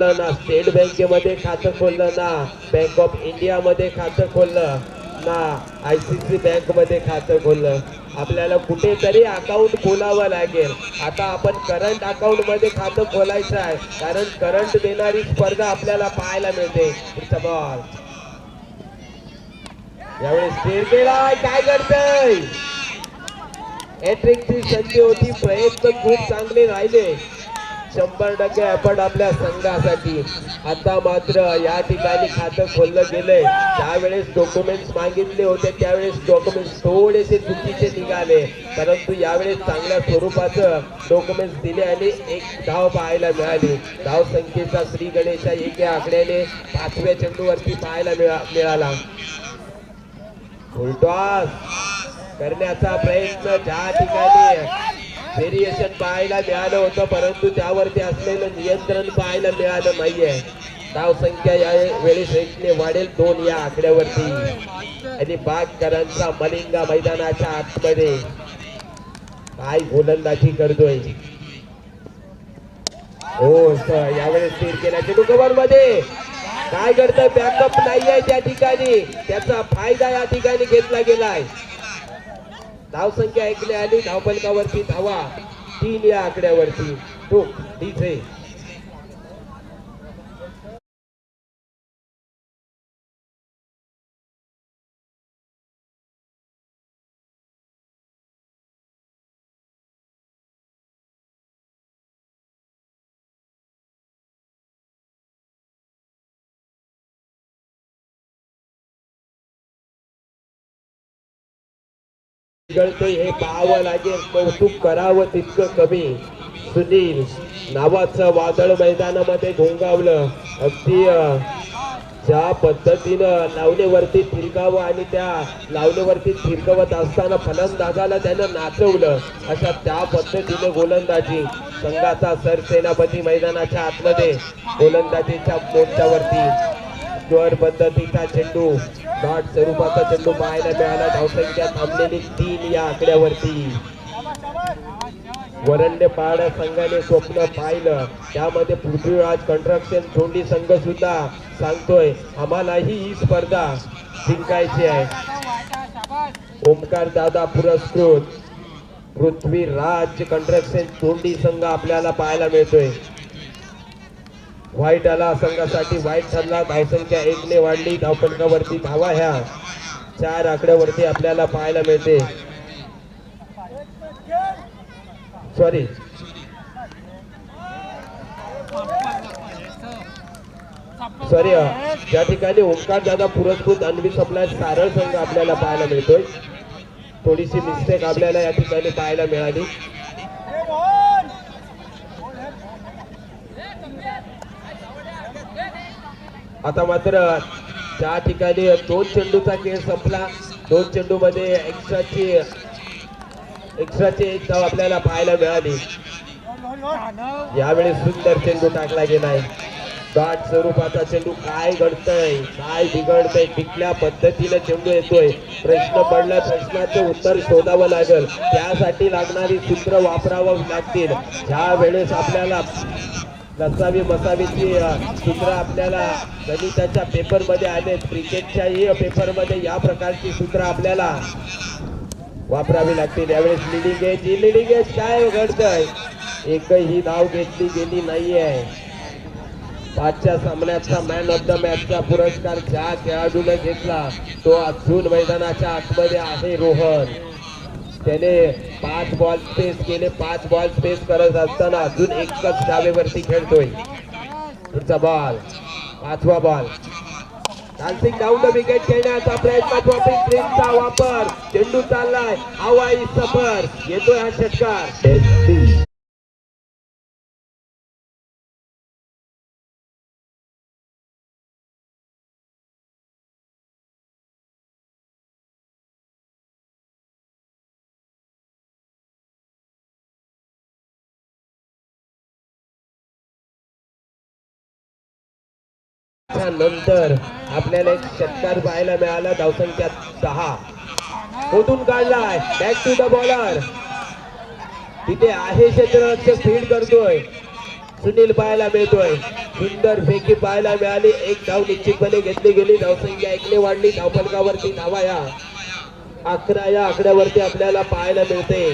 ना स्टेट बँकेमध्ये खातं खोललं ना बँक ऑफ इंडिया मध्ये खातं खोललं ना ICICI बँक मध्ये खातं खोललं. आपल्याला कुठेतरी अकाउंट खोलावं लागेल. आता आपण करंट अकाउंट मध्ये खातं खोलायचं आहे कारण करंट देणारी स्पर्धा आपल्याला पाहायला मिळते. बॉल यावेळेस स्टेर केलाय, काय करतय, हॅट्रिकची संधी होती, प्रयत्न खूप चांगले राहिले. 100% आपण आपल्या संघासाठी. आता मात्र या ठिकाणी खातं खोललं गेलंय. त्यावेळेस डॉक्युमेंट्स मागितले होते त्यावेळेस डॉक्युमेंट्स थोडेसे चुकीचे निघाले, परंतु यावेळेस चांगल्या स्वरूपाचं डॉक्युमेंट्स दिले आणि एक धाव पाहायला मिळाली. धाव संख्येचा श्री गणेशा एका आकड्याने 5व्या चेंडूवरती पाहायला मिळाला. फुलटॉस करण्याचा प्रयत्न, ज्या ठिकाणी व्हेरिएशन पाहायला मिळालं होतं परंतु त्यावरती असलेलं नियंत्रण पाहायला मिळालं नाहीये. धाव संख्या या वेळेस 1ने वाढेल 2 या आकड्यावरती. आणि बागकरांचा मलिंगा मैदानाच्या आतमध्ये काय गोलंदाजी करतोय. हो यावेळेस स्थिर केला चेंडू कव्हर मध्ये, काय करतोय, बॅकअप नाहीये त्या ठिकाणी, त्याचा फायदा या ठिकाणी घेतला गेलाय. धाव संख्या 1 आली, धावफलकावरती धावा 3 या आकड्यावरती. तो डीजे हे पाहावं लागेल, कौतुक करावं तितकं कमी. सुनील नावाचं वादळ मैदानामध्ये घोंगावलं. अगदी ज्या पद्धतीनं लावणीवरती फिरकावं आणि त्या लावणीवरती फिरकवत असताना फलंदाजाला त्यानं नाचवलं, अशा त्या पद्धतीने गोलंदाजी. संघाचा सरसेनापती मैदानाच्या आतमध्ये गोलंदाजीच्या मोर्चावरती. स्क्वेअर पद्धतीचा चेंडू, डॉट स्वरूपाचा चेंडू पाहायला मिळाला. धावसंख्या थांबलेली 3 या आकड्यावरती. वरंडेपाडा संघाने स्वप्न पाहिलं, त्यामध्ये पृथ्वीराज कंस्ट्रक्शन छोंडी संघ सुद्धा सांगतोय आम्हालाही ही स्पर्धा जिंकायची आहे. ओमकार दादा पुरस्कृत पृथ्वीराज कंस्ट्रक्शन छोंडी संघ आपल्याला पाहायला मिळतोय. व्हाईट आला संघासाठी, व्हाईट ठरला. धावसंख्या 1ने वाढली. धावफलकावरती धावा ह्या 4 आकड्यावरती आपल्याला पाहायला मिळते. सॉरी ज्या ठिकाणी ओंकार दादा पुरस्कृत अन्वी सप्लाय सारळ संघ आपल्याला पाहायला मिळतोय. थोडीशी मिस्टेक आपल्याला या ठिकाणी पाहायला मिळाली. आता मात्र त्या ठिकाणी 2 चेंडूचा खेळ संपला. 2 चेंडू मध्ये एक्स्ट्राची एक धाव आपल्याला पाहायला मिळाली. यावेळी सुंदर चेंडू टाकला गेलाय. डॉट स्वरूपाचा चेंडू, काय घडतंय, काय बिघडतंय, कुठल्या पद्धतीने चेंडू येतोय, प्रश्न पडला. प्रश्नाचं उत्तर शोधावं लागेल, त्यासाठी लागणारी सूत्र वापरावं लागतील. ज्या वेळेस आपल्याला लसावी मसावीची सूत्र आपल्याला गणिताच्या पेपर मध्ये आले, क्रिकेटच्याही पेपर मध्ये या प्रकारची सूत्र आपल्याला वापरावी लागतील. यावेळेस लिडिंग एज काय घडतंय, एकही धाव घेतली गेली नाहीये. 5च्या सामन्याचा मॅन ऑफ द मॅचचा पुरस्कार ज्या खेळाडूने घेतला तो अजून मैदानाच्या आतमध्ये आहे रोहन. त्याने 5 बॉल स्पेस केले. 5 बॉल स्पेस करत असताना अजून एकच डावेवरती खेळतोय. पुढचा बॉल, 5वा ball. Dancing down the wicket खेळण्याचा प्रयत्न, ड्रॉपिंग स्ट्रिंगचा वापर, चेंडू चाललाय, हवाई सफर, येतोय हा षटकार. नंतर आपल्याला एक षटकार पाहायला मिळाला. धावसंख्या 10. ओतून काढलाय, बॅक टू द बॉलर. तिथे आहे क्षेत्ररक्षक फील्ड करतोय. सुनील पाहायला मिळतोय. सुंदर फेकी पाहायला मिळाली. एक धाव निश्चितपणे घेतली गेली. धावसंख्या 1 ने वाढली. धावफलकावरती धावा या 11 या आकड्यावरती आपल्याला पाहायला मिळते.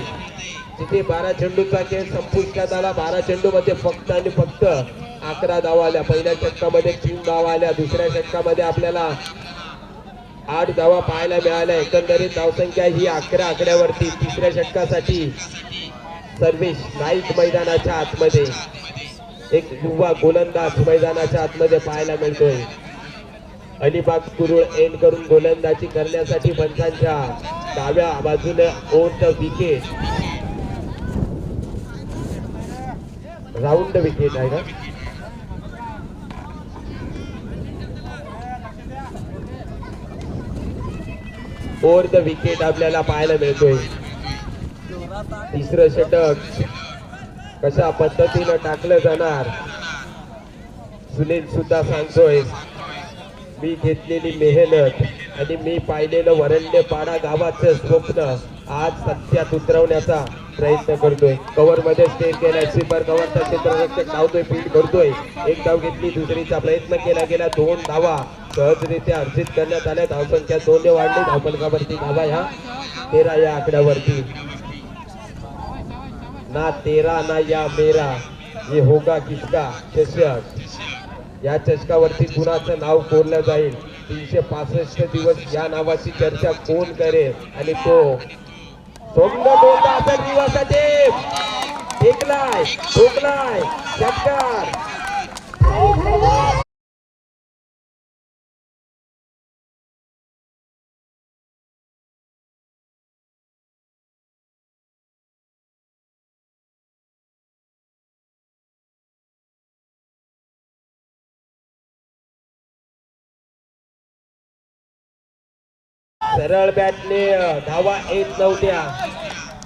जिथे 12 चेंडूचा खेळ संपुष्टात आला. 12 चेंडू मध्ये फक्त आणि फक्त 11 धावा आल्या. पहिल्या षटकामध्ये 3 धावा आल्या. दुसऱ्या षटकामध्ये आपल्याला 8 धावा पाहायला मिळाल्या. एकंदरीत धावसंख्या ही 11 आकड्यावरती. तिसऱ्या षटकासाठी सर्वेश नाईक मैदानाच्या आतमध्ये, एक युवा गोलंदाज मैदानाच्या आतमध्ये पाहायला मिळतोय. अलिबाग कुरुळ एंड करून गोलंदाजी करण्यासाठी पंचांच्या डाव्या बाजूने over the wicket, round wicket आहे का? ओव्हर द विकेट आपल्याला पाहायला मिळतोय. तिसरं षटक कशा पद्धतीनं टाकलं जाणार सुनील सुद्धा सांगतोय. मी घेतलेली मेहनत आणि मी पाहिलेलं वरंडेपाडा गावाचं स्वप्न आज सत्यात उतरवण्याचा प्रयत्न करतोय. कव्हर मध्ये स्टे केलाय. स्वीपर कव्हरचा क्षेत्ररक्षक धावतोय, फील्ड करतोय. एक धाव घेतली. दुसरीचा प्रयत्न केला गेला. 2 धावा सहजरित्या अर्जित करण्यात आल्या. धावसंख्या 2 ने वाढली. धावफलकावरती धावा ह्या 13 या आकड्यावरती. ना तेरा ना या मेरा, ये होगा किसका चषक. या चषकावरती कुणाचं नाव कोरलं जाईल. 365 दिवस या नावाची चर्चा कोण करेल आणि तो दिवसाचे ठेकलाय, ठोकलाय, षटकार. सरळ बॅटने धावा येत नव्हत्या.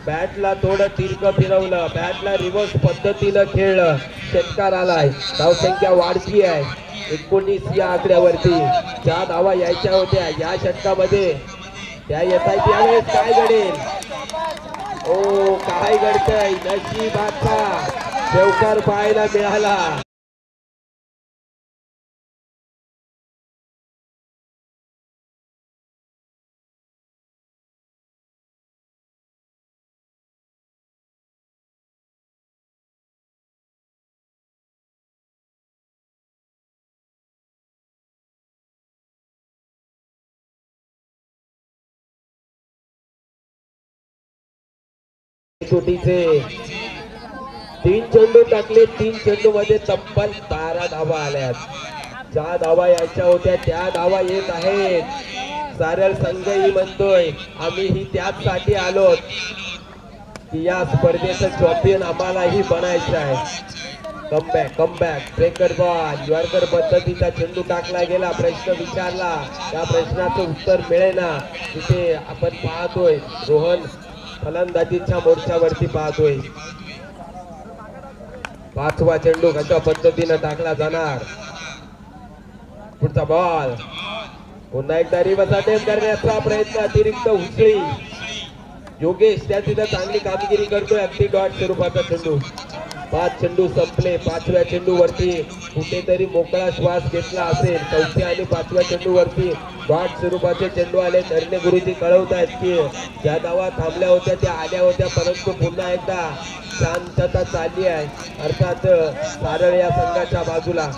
बॅटला थोडं तिरकं फिरवलं. बॅटला रिव्हर्स पद्धतीनं खेळलं. षटकार आलाय. धावसंख्या वाढती आहे. 19 या आकड्यावरती. ज्या धावा यायच्या होत्या या षटकामध्ये त्या येत आहेत. यावेळेस काय घडेल? ओ काय घडतंय? नशिबाचा चौकार पाहायला मिळाला. छोटीचे 3 चेंडू टाकले. 3 चेंडू मध्ये तब्बल 12 धावा आल्यात. ज्या धावा यायच्या होत्या त्या धावा येत आहेत. सारळ संघही म्हणतोय आम्हीही त्याचसाठी आलोत की या स्पर्धेचं चॅम्पियन आम्हालाही बनायचं आहे. कमबॅक ब्रेकर बॉल, यॉर्कर पद्धतीचा चेंडू टाकला गेला. प्रश्न विचारला, त्या प्रश्नाचं उत्तर मिळेना. तिथे आपण पाहतोय रोहन फलंदाजीच्या मोर्चावरती पाहतोय. 5वा चेंडू कशा पद्धतीनं टाकला जाणार. पुढचा बॉल पुन्हा एकदा रिव्हर्स अटेम्प्ट करण्याचा प्रयत्न. अतिरिक्त उचळी. योगेश त्या तिथं चांगली कामगिरी करतोय. अगदी डॉट स्वरूपाचा चेंडू. 5 चेंडू संपले. 5व्या चेंडू वरती कुठेतरी मोकळा श्वास घेतला असेल. 4थ्या आणि 5व्या चेंडू वरती डॉट स्वरूपाचे चेंडू आले. धरणे गुरुजी कळवतायत की ज्या धावा थांबल्या होत्या त्या आल्या होत्या, परंतु पुन्हा एकदा शांतता चालली आहे. अर्थात सारळ या संघाच्या बाजूला.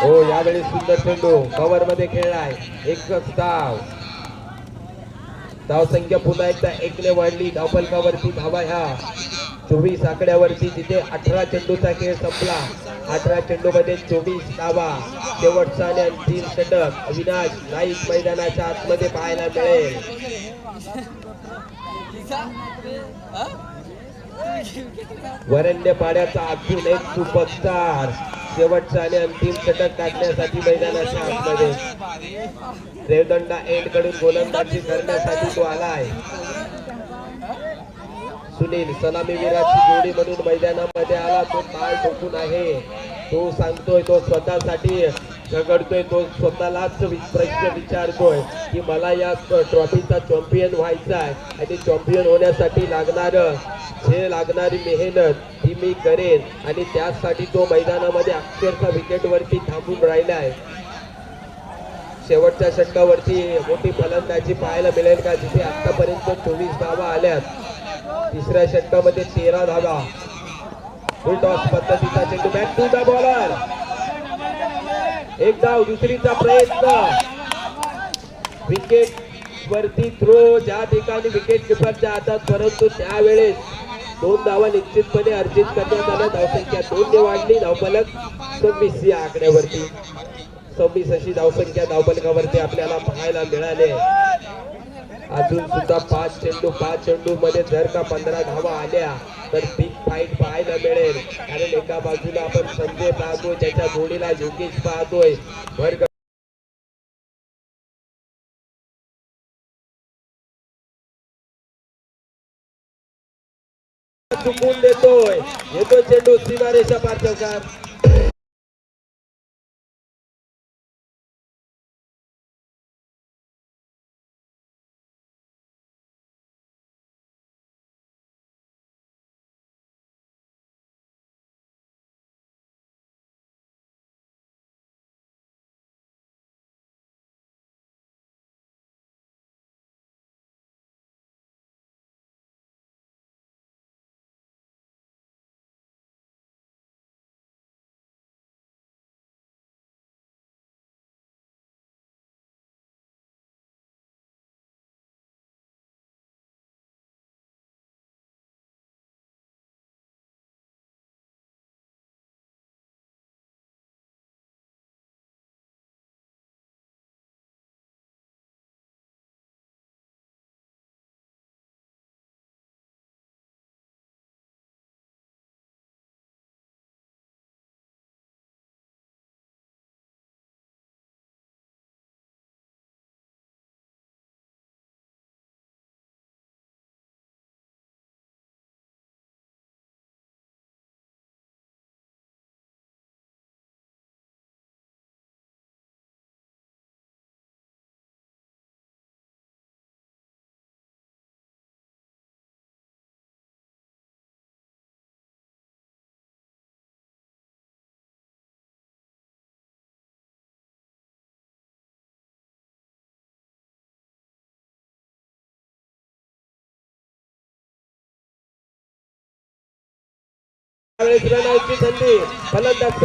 हो यावेळी सुंदर चेंडू कव्हर मध्ये खेळलाय. एकच धाव. धावसंख्या पुन्हा एकदा 1 ने वाढली. धावफलकावरती धावा ह्या 24 आकड्यावरती. जिथे 18 चेंडूचा खेळ संपला. 18 चेंडू मध्ये 24 धावा. शेवटचा आणि अंतिम षटक अविनाश नाईक मैदानाच्या आतमध्ये पाहायला मिळेल. वरंडे पाड्याचा अजून एक सुपरस्टार शेवटचा आणि अंतिम षटक टाकण्यासाठी मैदानाच्या आतमध्ये. रेवदंडा एंड कडून गोलंदाजी करण्यासाठी तो आलाय. सुनील सलामीवीराची जोडी म्हणून मैदानामध्ये आला. तो काय टोकून आहे तो सांगतोय. तो स्वतःसाठी झगडतोय तो स्वतःलाच प्रश्न विचारतोय की मला या ट्रॉफीचा चॅम्पियन व्हायचा आहे आणि चॅम्पियन होण्यासाठी लागणारी मेहनत ती मी करेन आणि त्यासाठी तो मैदानामध्ये अक्षरशः विकेटवरती थांबून राहिलाय. शेवटच्या षटकावरती मोठी फलंदाजी पाहायला मिळेल का, जिथे आतापर्यंत 24 धावा आल्यात. तिसऱ्या षटकामध्ये 13 धावा. फुल टॉस पद्धतीचा चेंडू बॅक टू द बॉलर. एक धाव, दुसरीचा प्रयत्न. विकेट वरती थ्रो ज्या ठिकाणी विकेट किपरच्या हातात, परंतु त्यावेळेस 2 धावा निश्चितपणे अर्जित करण्यात आल्या. धावसंख्या 2 ने वाढली. धावफलक 26 या आकड्यावरती. 26 अशी धावसंख्या धावफलकावरती आपल्याला पाहायला मिळाले. अजून सुद्धा 5 चेंडू मध्ये जर का 15 धावा आल्या तर बिग फाईट पाहायला मिळेल. कारण एका बाजूला आपण संजय पाहतोय, त्याच्या जोडीला योगेश पाहतोय. वर्ग चुकून देतोय. येतो चेंडू सीमारेषा पार चौकार. त्यावेळेस रनआउटची संधी. फलंदाज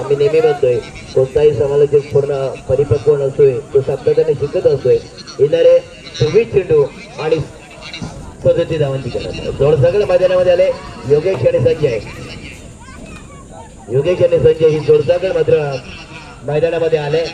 आम्ही नेहमी म्हणतोय कोणताही समालोचक पूर्ण परिपक्व नसतोय, तो सातत्याने शिकत असतोय. येणारे 24 चेंडू आणि 37 धावांची गरज. जोडसगळ मैदानामध्ये आले योगेश आणि संजय. योगेश आणि संजय ही जोडसगळ मात्र मैदानामध्ये आले.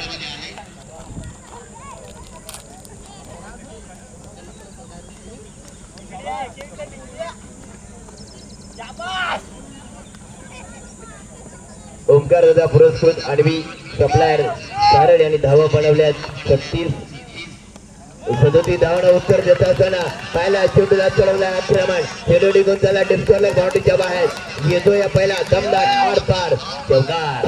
ओंकार दादा पुरस्कृत आडवी सप्लायर सारड यांनी धावा बनवल्यात 37 धावांना उत्तर देत असताना पहिला चेंडूला चढवला आक्रमण. चेंडू निघून त्याला डिस्कॉर्ला बाउंड्रीच्या बाहेर येतो. या पहिला दमदार आरपार चौकार.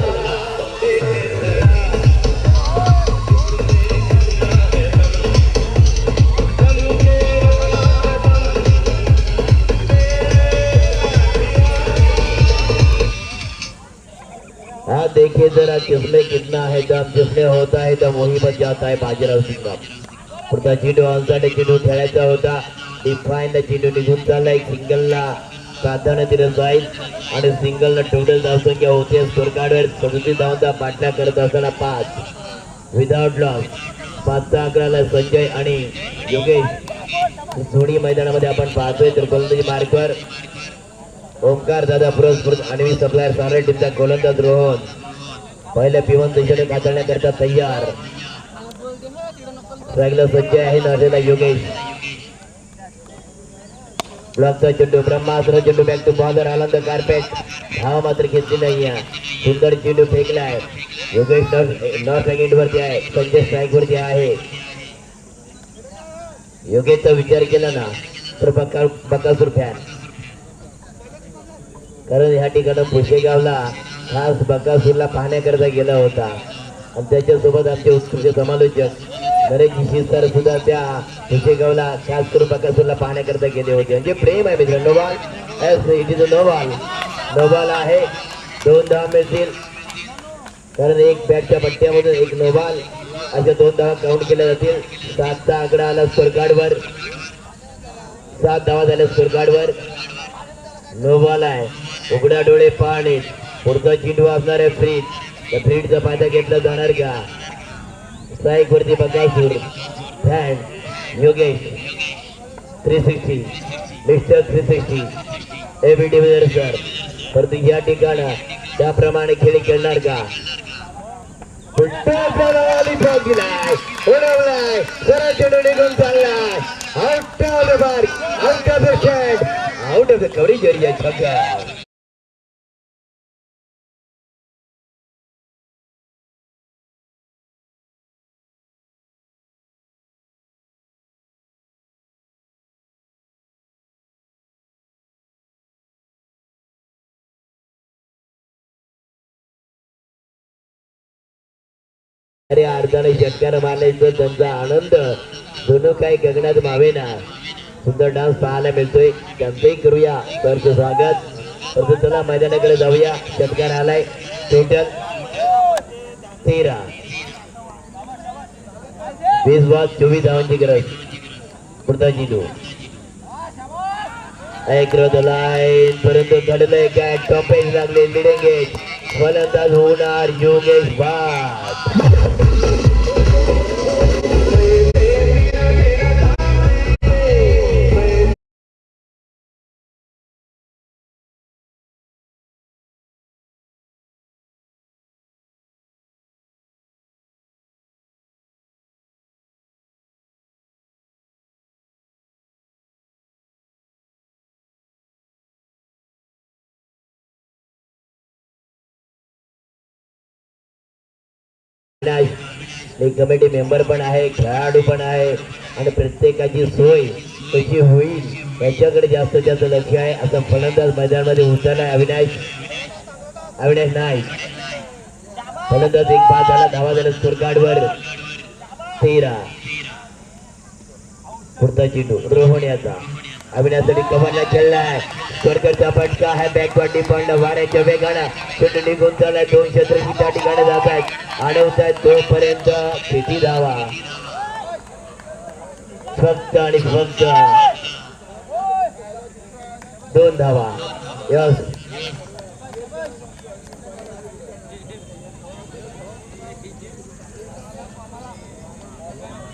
हाँ देखिए जरा किसमें कितना है दम, जिसमें होता है दम वही बच जाता है बाजीराव सिंगम. पुढचा चेंडू ऑनसाइड चेंडू खेळायचा होता. डिफाईन चेंडू निघून चालला. एक सिंगलला प्राधान्य दिलं जाईल आणि सिंगलला टोटल धावसंख्या होते स्कोरकार्डवर 37 धावांचा पाठला करत असताना 5 विदाउट लॉस. 5चा आकडाला संजय आणि योगेश जोडी मैदानामध्ये आपण पाहतोय. तर गोलंदाजी मार्कवर ओंकार दादा पुरस्कृत आडवी सप्लायर सारड टीमचा गोलंदाज रोहन पहिल्या पिवन दिशेने काढण्याकरता तयार. स्ट्राईकला संजय आहे. नाटेला योगेश. ब्लॉकचा चेंडू ब्रह्मास्त्र चेंडू back to bowler Anand carpet. धावा मात्र घेतली नाही. सुंदर चेंडू फेकलाय. योगेश नॉट सेकंड वरती आहे. संजय स्ट्राईक वरती आहे. योगेशचा विचार केला ना तर बकासूर फॅन, कारण ह्या ठिकाणी पुशेगावला खास बकासूरला पाहण्याकरता गेला होता आणि त्याच्यासोबत आमचे उत्कृष्ट समालोचक नरेश शिरसाट सुद्धा त्या पुशेगावला खास करून बकासूरला पाहण्याकरता गेले होते. म्हणजे प्रेम आहे मित्रांनो. No ball, it is no ball. No ball आहे. 2 धावा मिळतील कारण एक बॅटच्या पट्ट्यामधून एक नो बॉल अशा 2 धावा काउंट केल्या जातील. 7चा आकडा आला स्कोरकार्डवर. 7 धावा झाल्या स्कोरकार्डवर. नो बॉल आहे. उघडा डोळे पाहणे. पुढचा चेंडू असणार आहे फ्रीज. त्या फ्रीजचा फायदा घेतला जाणार का? स्ट्राईक वरती बकासूर फॅन योगेश 360 मिस्टर 360 एबी डिव्हिजन सर. परंतु या ठिकाणी त्याप्रमाणे खेळ खेळणार का? उडवलाय सरळ चेंडू निघून चाललाय. Out of the mark, out of the shade, out of the coverage area. छक्का. अरे अर्धाने षटकार मारल्याचं त्यांचा आनंद दोन काही गगनात मावेना. सुंदर डान्स पाहायला मिळतोय. त्यांचंही करूया सरचं स्वागत. परंतु चला मैदानाकडे जाऊया. षटकार आलाय. टोटल 13. 20 बॉल 24 धावांची गरज. पुढचा चेंडू लाईन परंतु घडलंय काय? टॉपेज लागले. लिडेंगे फलंदाज होणार योगेश भाट. कमिटी मेंबर पण आहे, खेळाडू पण आहे आणि प्रत्येकाची सोय कशी होईल याच्याकडे जास्तीत जास्त लक्ष आहे. आता फलंदाज मैदानामध्ये उतरला आहे अविनाश नाईक. फलंदाज एक बाद झाला. धावा झाला स्कोरकार्डवर 13. पुढचा चेंडू रोहन याचा अविनाशसाठी कव्हरला खेळलाय. स्कोरकडचा फटका आहे. बॅकवर्ड डिफॉल्ट वाऱ्याच्या वेगानं चेंडू निघून चाललाय. 2 क्षेत्रशी त्या ठिकाणी जात आहेत. अडवतायत तोपर्यंत किती धावा? फक्त आणि फक्त 2 धावा. यस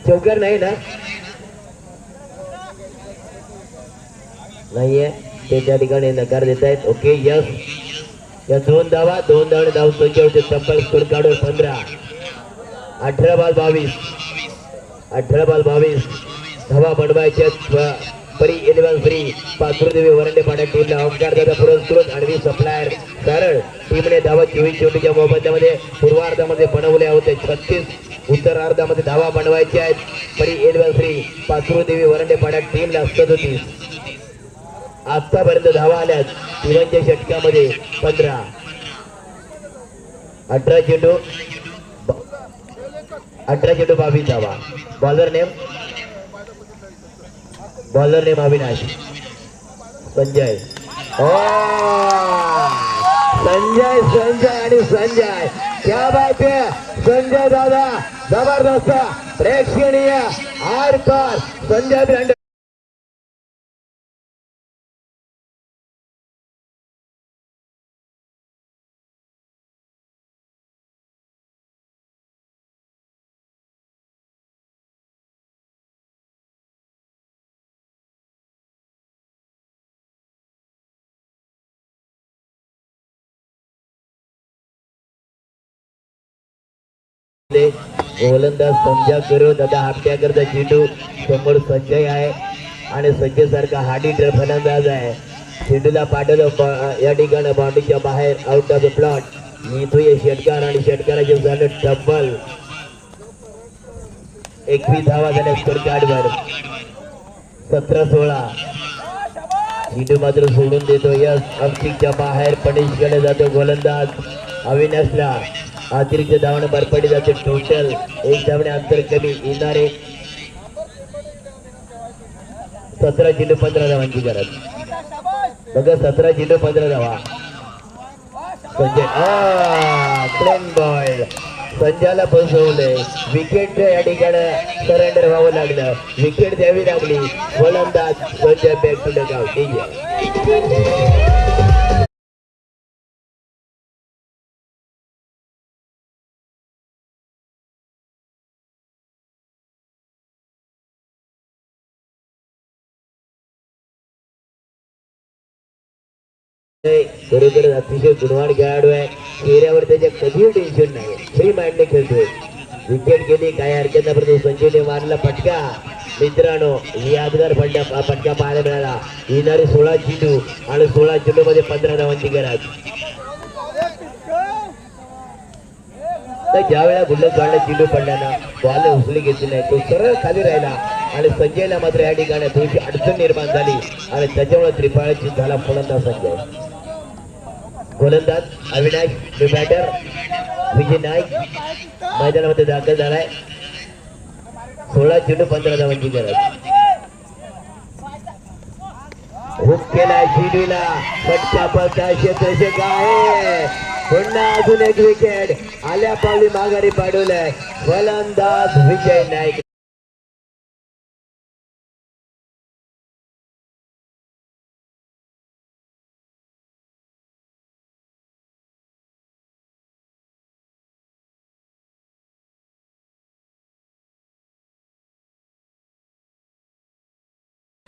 चौकार नाही ना, नाहीये ते त्या ठिकाणी नकार देत आहेत. ओके यस, या दोन धावा धाव संख्या तब्बल स्कोर काढून 15. 18 बॉल 22 धावा बनवायच्या. परी 11 फ्री पाथरुदेवी वरंडे पाड्या टीमला ओंकार दादा पुरस्कृत आडवी सप्लायर सरळ टीमने धावा 24 चेंडूच्या मोबदल्यामध्ये पूर्वार्धामध्ये बनवल्या होत्या. 36 उत्तरार्धामध्ये धावा बनवायच्या आहेत. परी 11 फ्री पाथरुदेवी वरंडे पाड्या टीमला 37. आतापर्यंत धावा आल्यात टीमांच्या षटकामध्ये 15. 18 चेंडू 22 धावा. Bowler name Avinash. संजय आणि संजय क्या बात है. संजय दादा जबरदस्त प्रेक्षणीय आर पार संजय ब्रँड गोलंदाज संजय करू दादा हापट्या करता चेंडू समोर संजय आहे आणि संजय सारखा हाडी फलंदाज आहे. चेंडूला पाठवलं या ठिकाणी बाउंड्रीच्या बाहेर आउट ऑफ द प्लॉट. येतोय षटकार आणि षटकाराचे झालं डबल. 21 धावा झाल्या स्कोर कार्डवर. 17-16. चेंडू मात्र सोडून देतो. यस अंकितच्या बाहेर पनिश केला जातो गोलंदाज अविनाशला. अतिरिक्त धावणं बरपडी जाते. टोटल 1 धावणे अंतर कमी येणारे 17 चेंडू 15 धावांची गरज. बघा 17 चेंडू 15 धावा. Sanjay clean ball. संजयला फसवलंय. विकेट या ठिकाणी सरेंडर व्हावं लागलं. विकेट द्यावी लागली. गोलंदाज Sanjay back to the ground. बरोबर अतिशय गुणवान खेळाडू आहे. चेहऱ्यावर त्याच्या कधीही टेन्शन नाही. फ्री माइंडने खेळतोय. विकेट गेली काय हरकत नाही, परंतु संजयने मारला फटका. मित्रांनो यादगार फटका पाहायला मिळाला. येणारे 16 चेंडू आणि 16 चेंडू मध्ये 15 धावांची गरज. तर ज्या वेळा गुल्लक काढला चेंडू पडल्यानं बॉल उचली घेतली नाही. तो सरळ खाली राहिला आणि संजयला मात्र या ठिकाणी थोडीशी अडचण निर्माण झाली आणि त्याच्यामुळे त्रिपाळची झाला फलंदाज संजय. गोलंदाज अविनाश बॅटर विजय नाईक मैदानामध्ये दाखल झालाय. 16 चेंडू 15 धावांची गरज. हुक केला चेंडूला. फटका पडता क्षेत्ररक्षक आहे. पुन्हा अजून एक विकेट आल्या पावली माघारी पाडवलंय फलंदाज विजय नाईक.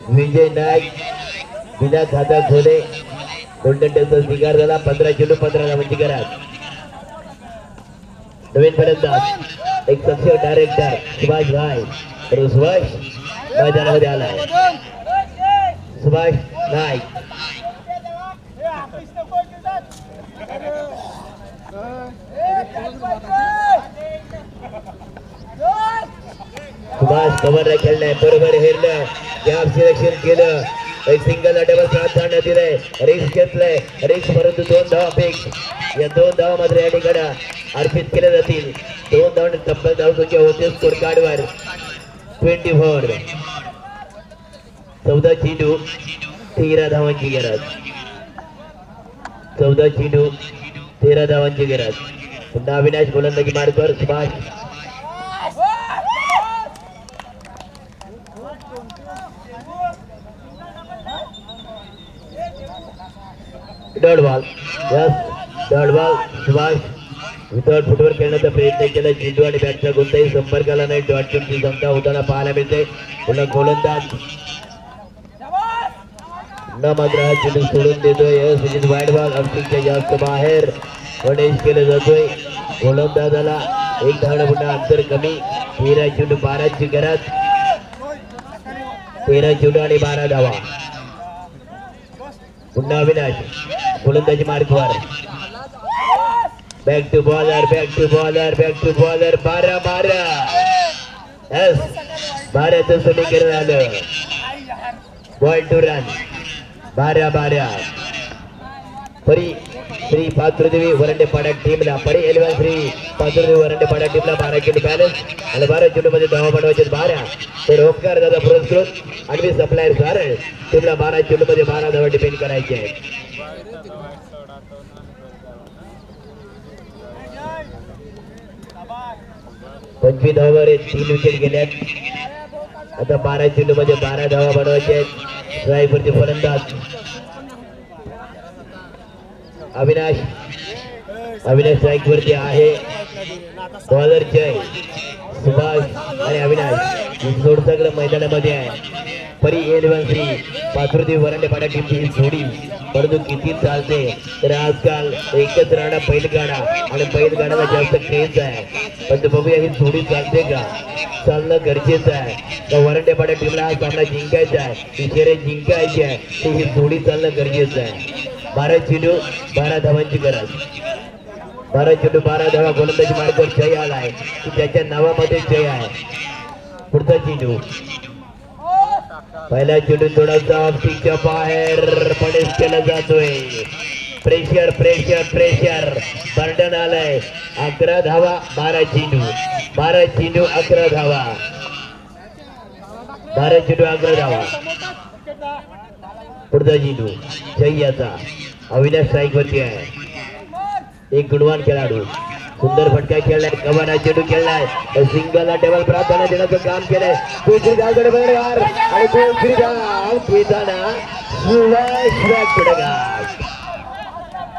विजय नाईक बिना खाता खोले गोल्डन टेस्ट स्वीकार झाला. 15 चेंडू 15 धावांची गरज. नवीन फलंदाज एक सक्सेस डायरेक्टर सुभाष भाई. तर सुभाष मैदानामध्ये आलाय. सुभाष नाईक. सुभाष कव्हरला खेळलाय. बरोबर हेरलं. गॅप सिलेक्शन केलं. एक सिंगल डबल प्राधान्य दिलंय. रिक्स घेतलंय. रिक्स परंतु 2 धावा फिक्स. या 2 धावा मात्र या ठिकाणी अर्पित केल्या जातील. 2 धावणे तब्बल धाव संख्या होते स्कोर कार्डवर 24. 14 चेंडू 13 धावांची गरज. 14 चेंडू 13 धावांची गरज. पुन्हा अविनाश गोलंदाजी मार्कवर. Subhash dot ball. Yes dot ball. Subhash without फुटवर खेळण्याचा प्रयत्न केला चेंडू आणि बॅटचा कोणताही संपर्काला नाही. डॉटची क्षमता होताना पाहायला मिळते. पुन्हा गोलंदाज न मात्र हा चेंडू सोडून देतोय. वाईड बॉल अक्षरच्या जास्त बाहेर गणेश केलं जातोय. गोलंदाजाला एक धावणं पुन्हा अंतर कमी. 13 चेंडू 12ची घरात. 13 चेंडू आणि 12 धावा. पुन्हा अविनाश गोलंदाजी मार्कवर. Back to bowler, back to bowler, back to bowler. 12 yes 12चं समीकरण आलं. Ball to run. 12 परी श्री पात्रदेवी वरंडेपाडा टीमला परी 11 श्री पात्रदेवी वरंडेपाडा टीमला 12 चेंडू बॅलन्स आणि 12 चेंडू मध्ये धावा बनवायचे 12. तर ओमकार दादा पुरस्कृत आणि सप्लायर कारण टीमला 12 चेंडू मध्ये 12 धावा डिपेंड करायचे आहेत. 25 धावावर 3 विकेट गेल्यात. आता 12 चेंडू मध्ये 12 धावा बनवायचे आहेत. ड्रायव्हरचे फलंदाज अविनाश स्ट्राईक वरती आहे. बॉलर जय सुभाष आणि अविनाश जोडसगळं मैदानामध्ये आहे. परी 11 श्री पात्रदेवी वरंडेपाडा टीमची ही जोडी परंतु किती चालते तर आजकाल एकच राणा बैलगाडा आणि बैलगाड्याला जास्त क्रेज आहे. पण बघूया ही जोडी चालते का. चालणं गरजेचं आहे. तर वरंडेपाडा टीमला हा सामना जिंकायचा आहे. ही शर्यत जिंकायची आहे तर ही जोडी चालणं गरजेचं आहे. 12 चेंडू 12 धावांची गरज. 12 चेंडू 12 धावा. गोलंदाजी मार्गावर जय आलाय की त्याच्या नावामध्ये जय आहे. पुढचा चेंडू पहिला चेंडू थोडासा ऑफस्टिकच्या बाहेर पडेस केला जातोय. प्रेशर प्रेशर प्रेशर बर्डन आलाय. 11 धावा 12 चेंडू. 12 चेंडू 11 धावा. 12 चेंडू 11 धावा. पुढचा चेंडू जय याचा. अविनाश स्ट्राईक वरती आहे. एक गुणवान खेळाडू सुंदर फटका खेळलाय. कमाना चेंडू खेळलाय. सिंगलला टेबल प्रार्थना देण्याचं काम केलंय. दुसरी धावकडे बघणार आणि दुसरी धाव घेताना सुभाष पुढगार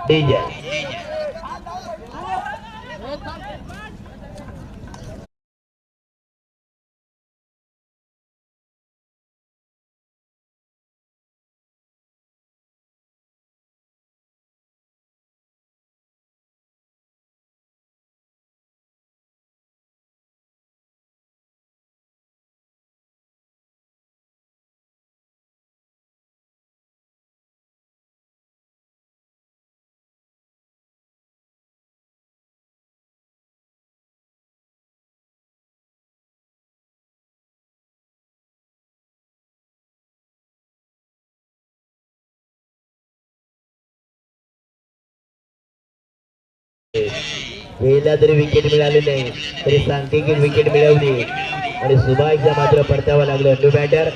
डीजे. वेळेला जरी विकेट मिळाली नाही तरी सांख्यिक विकेट मिळवली आणि सुभाषला मात्र परतावं लागलं. न्यू बॅटर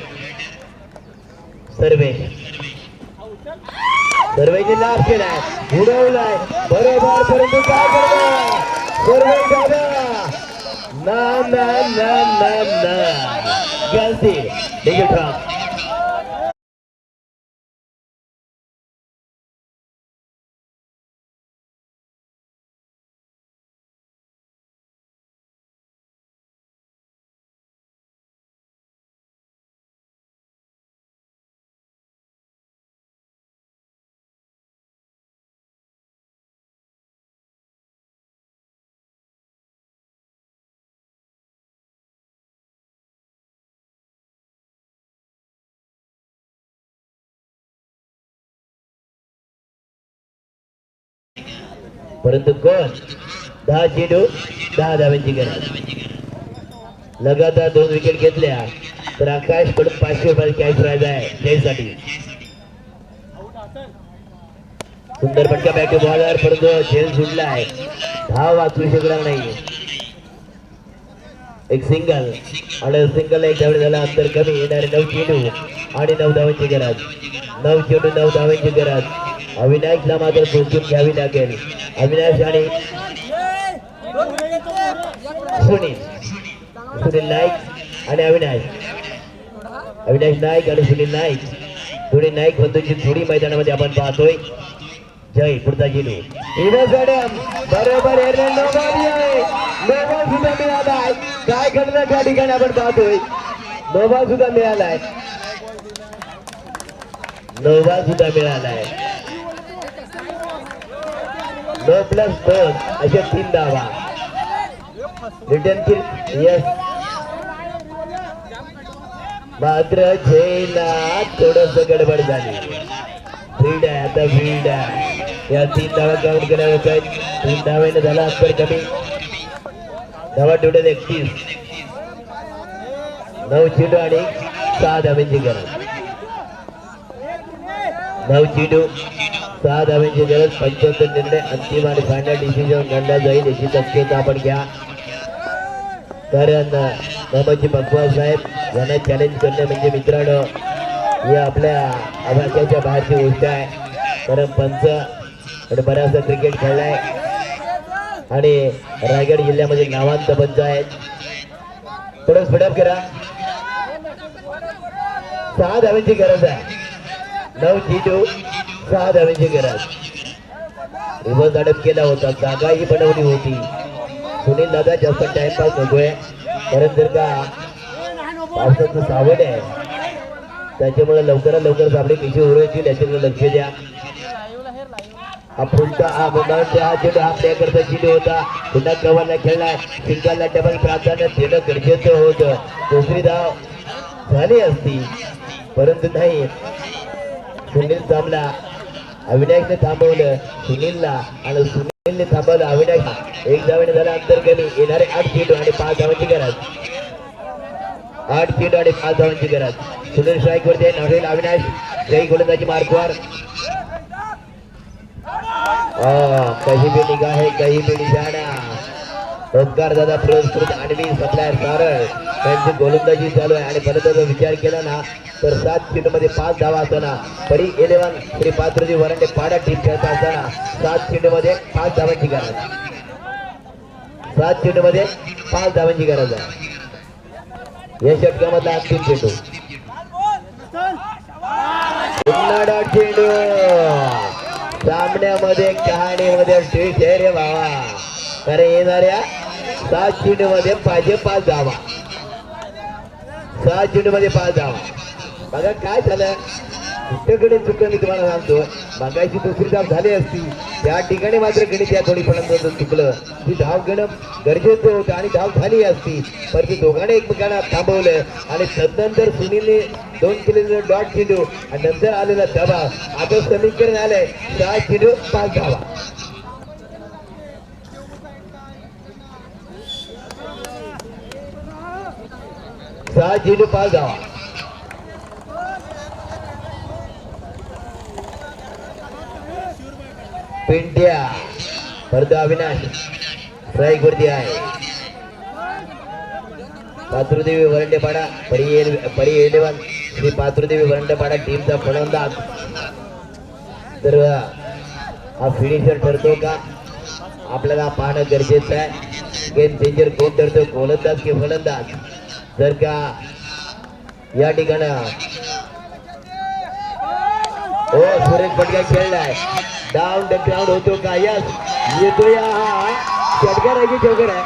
सर्वेची लाभ केलाय. उडवलाय बरोबर परंतु काय करणार सर्वे दादा ना ना ना ना ना गलती. डिजिट परंतु कोण 10 चेंडू 10 धावांची गरज. लगातार 2 विकेट घेतल्या तर आकाश कडून 500 रुपये कॅश प्राइज आहे जयसाठी. सुंदर फटका बॅक टू बॉलर परंतु झेल सुटलाय. धाव वाचू शकणार नाही. एक सिंगल आणि सिंगल एक धावणे झाला. अंतर कमी. येणारे 9 चेंडू आणि 9 धावांची गरज. 9 चेंडू 9 धावांची गरज. अविनाशला मात्र पोचून घ्यावी लागेल. अविनाश आणि सुनील नाईक आणि अविनाश नाईक आणि सुनील नाईक. थोडी नाईक बंधूंची जोडी मैदानामध्ये आपण पाहतोय. जय पुढचा चेंडू इथं मॅडम बरोबर आहे नोबादी आहे नोबा सुद्धा मिळालाय काय घडलं त्या ठिकाणी आपण पाहतोय नोबा सुद्धा मिळालाय नोबा सुद्धा मिळालाय 9+2 अशा 3 धावा रिटर्न किल यस मात्र जयला थोडस गडबड झाली फील्ड आहे आता फील्ड आहे या 3 धावा काउंट केल्या होत आहेत 3 धावाने झाला अंतर कमी धावा टोटल 31 9 चेंडू आणि 6 धावांची गरज 9 चेंडू 6 धावांची गरज 75 निर्णय अंतिम आणि फायनल डिसिजन गणला जाईल याची दक्षता आपण घ्या कारण मामाजी बकवास साहेब यांना चॅलेंज करणे म्हणजे मित्रांनो ही आपल्या आवाक्याच्या बाहेरची गोष्ट आहे कारण पंच बराचसा क्रिकेट खेळलाय आणि रायगड जिल्ह्यामध्ये नावांत पंच आहेत थोडं स्पीडअप करा 6 धावांची गरज आहे 9 चेंडू 6 धावांची गरज रिव्हर्स अडप केला होता जागाही बनवली होती सुनील दादा जास्त टाइमपास नकोय कारण जर का पावसाचं सावट आहे त्याच्यामुळे लवकरात लवकर साबडे कशी उरवायची याच्याकडे लक्ष द्या हा पुढचा हा चेंडू हा प्ले करता चेंडू होता पुन्हा कव्हरला खेळलाय सिंगलला डबल प्राधान्य देणं गरजेचं होतं दुसरी धाव झाली असती परंतु नाही सुनील थांबला अविनाशने थांबवलं सुनीलला आणि सुनीलने थांबवलं अविनाश 1 धावेने झाला अंतर कमी येणारे 8 चेंडू आणि 5 धावांची गरज 8 चेंडू आणि 5 धावांची गरज सुनील स्ट्राईक वरती आहे नवरेल अविनाश जय गोलंदाजी मार्कवर कहीं भी निगाह है कहीं भी निशाणा ओंकार दादा पुरस्कृत आणवी सप्लायर सारळ त्यांची गोलंदाजी चालू आहे आणि फलंदाजा विचार केला ना तर 7 चेंडूमध्ये 5 धावा असताना परी 11 श्री पात्रजी वरंडे पाडा टीम खेळत असताना 7 चेंडूमध्ये 5 धावांची गरज 7 चेंडूमध्ये 5 धावांची गरज आहे या षटकामधला अंतिम चेंडू पुन्हा चेंडू सामन्यामध्ये कहाणीमध्ये ट्विस्ट आहे रे बाबा कारण येणाऱ्या 7 चेंडूमध्ये पाहिजे 5 धावा 7 चेंडूमध्ये 5 धावा बघा काय झालं कुठेकडे चुकलं मी तुम्हाला सांगतो बघायची दुसरी धाव झाली असती त्या ठिकाणी मात्र गणित या थोडीपर्यंत चुकलं ती धाव घेणं गरजेचं होतं आणि धाव झाली असती पण ती दोघांनी एकमेकांना थांबवलं आणि तदनंतर सुनीलने 2 केलेले डॉट चेंडू आणि नंतर आलेला दबाव आता समीकरण आलंय 7 चेंडू 5 धावा सहा चेंडू 5 धावा पिंट्या परत अविनाश स्ट्राईक वरती आहे पात्रदेवी वरंडेपाडा परी 11 श्री पात्रदेवी वरंडेपाडा टीमचा फलंदाज तर हा फिनिशर ठरतो का आपल्याला पाहणं गरजेचं आहे गेम चेंजर कोण ठरतो गोलंदाज की फलंदाज जर का या ठिकाणी सुरेश पटका खेळलाय डाऊन द ग्राउंड होतो का यस येतो या हा षटकार आहे की चौकार आहे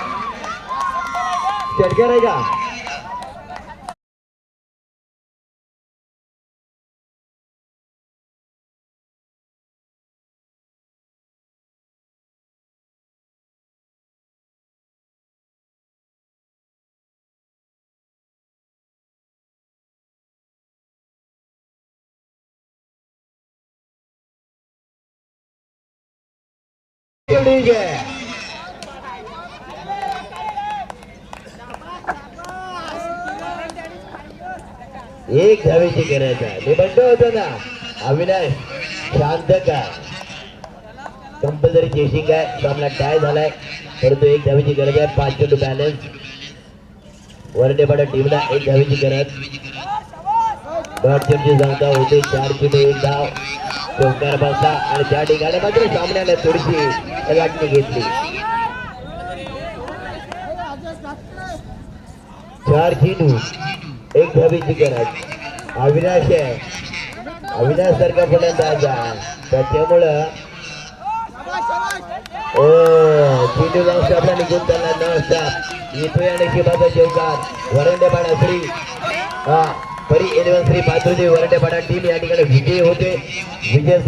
षटकार आहे का ठीक आहे एक धावेची गरज आहे मी म्हणतो होतो ना अविनाश शांत का कंपल्सरी चेसिंग आहे सामना टाय झालाय परंतु 1 धावेची गरज आहे 5 चेंडू बॅलन्स वरडेपाडा टीमला 1 धावेची गरज डॉट चेंडूची सांगता होते 4 चेंडू 1 धाव चौकार बसला आणि त्या ठिकाणी मात्र सामन्याला थोडीशी लाटणी घेतली 4 चेंडू 1 धावेची गरज अविनाश आहे अविनाश सारखा फलंदाज आहे त्याच्यामुळं ओ चेंडू लॉंग आपला निघून चालला न स्टॉप इथे आणि शिबाचा चौकार वरंडेपाडा श्री हा परी एलेवन श्री पाथर्डी वरंडेपाडा टीम या ठिकाणी विजयी होते विजय